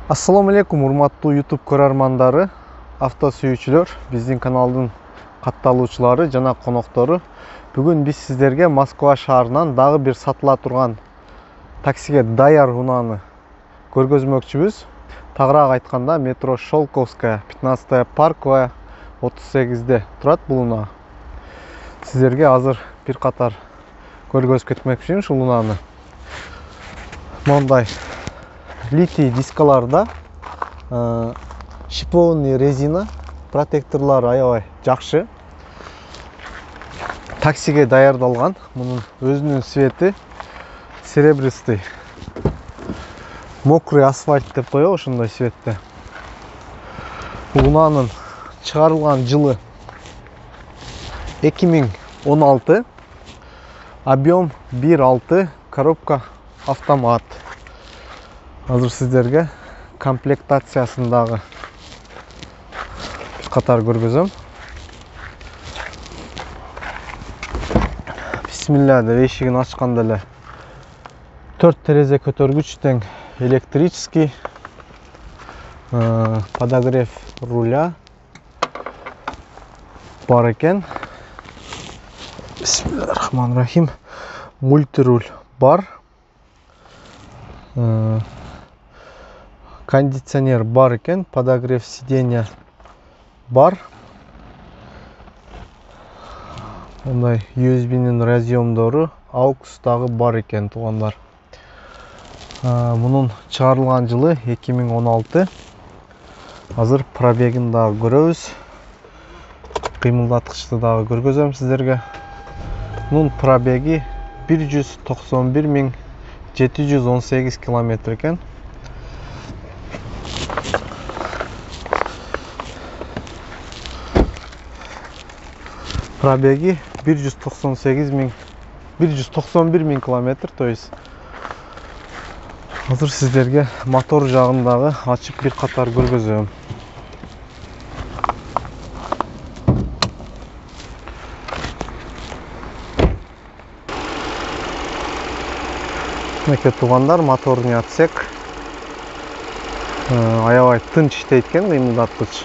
Assalamu алейкум, урматтуу YouTube көрөрмандары, авто сүйүүчүлөр, биздин каналдын катталуучулары жана коноктору. Бүгүн биз сиздерге Москва шаарынан дагы бир сатыла турган таксиге даяр унааны көргөзмөкчүбүз. Тагыраак айтканда, метро Шолковская, 15-я Парковая, 38-де турат бул унаа. Сиздерге азыр бир катар көргөзүп кетмекчимин ушул унааны. Мондай литий дискаларда шипованный резина протекторлар аябай жакшы. Таксиге даярдалган. Мунун өзүнүн цвети серебристый. Мокрый асфальт деп коебу, ошондой цветте. Унаанын чыгарылган жылы 2016. Объем 1.6, коробка автомат. Азыр сиздерге комплектациясындагы бир катар көргөзөм. Бисмилля деп эшигин ачканда эле 4 терезе көтөргүч тең электрический, подогрев руля бар экен. Бисмиллахиррахманиррахим. Мультируль бар. Кондиционер бар экен, подогрев сиденья бар. Мындай USB-нин разъемдору, AUX дагы бар экен, туугандар. Мунун чыгарылган жылы 2016. Азыр пробегин дагы көрөбүз. Кыймылдаткычты дагы көргөзөм сиздерге. Мунун пробеги 191.718 километр экен. Пробеги 191 000 километр, то есть азыр сиздерге мотор жагындагы ачып бир катар көргөзөм. Меке туугандар, моторный отсек аябай тынч иштейт экен, кыймылдаткыч.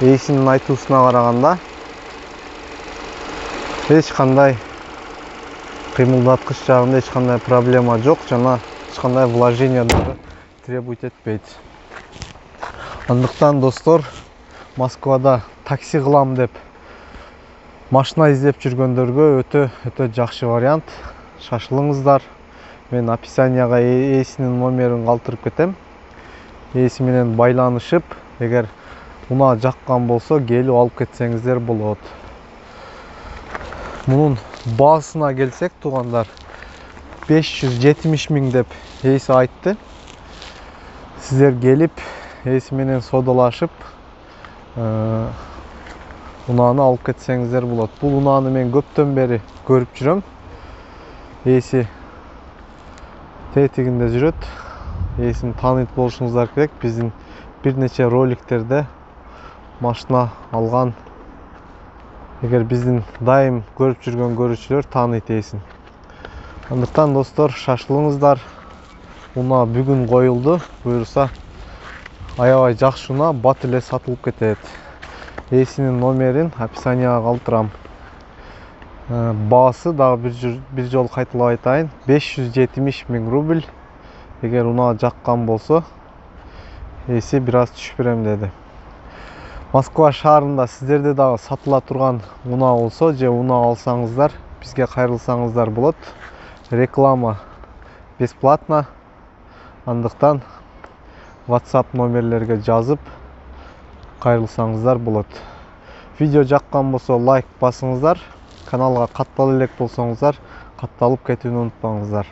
Ээсинин айтуусуна караганда эч кандай кыймылдаткыч жагында эч кандай проблема жок, жана эч кандай вложение дагы требует этпейт. Андыктан достор, Москвада такси кылам деп машина издеп жүргөндөргө өтө жакшы вариант. Шашылыңыздар. Мен описанияга ээсинин номерин калтырып кетем. Ээси менен байланышып, эгер унаа жаккан болсо, келип алып кетсеңиздер болот. Мунун баасына келсек, туугандар, 570 000 деп ээси айтты. Сиздер келип, ээси менен содалашып, унааны алып кетсеңиздер болот. Бул унааны мен көптөн бери көрүп жүрөм. Ээси тетигинде жүрөт. Ээсин таанıyт болушуңуздар керек. Биздин бир нече роликтерде машина алган. Эгер биздин дайым көрүп жүргөн көрүүчүлөр таанıyт ээсин. Андыктан достор, шашылыңыздар. Унаа бүгүн коюлду. Буюрса аябай жакшы унаа бат эле сатылып кетет. Ээсинин номерин описанияга калтырам. Баасы дагы бир жолу кайталап айтайын, 570 000 рубль. Эгер унаа жаккан болсо, ээси бир аз түшүп берем деди. Москва шаарында сиздерде дагы сатыла турган унаа болсо, же унаа алсаңыздар, бизге кайрылсаңыздар болот. Реклама бесплатно. Андыктан WhatsApp номерлерге жазып кайрылсаңыздар болот. Видео жаккан болсо лайк басыңыздар. Каналга каттала элек болсоңуздар, катталып кетүүнү унутпаңыздар.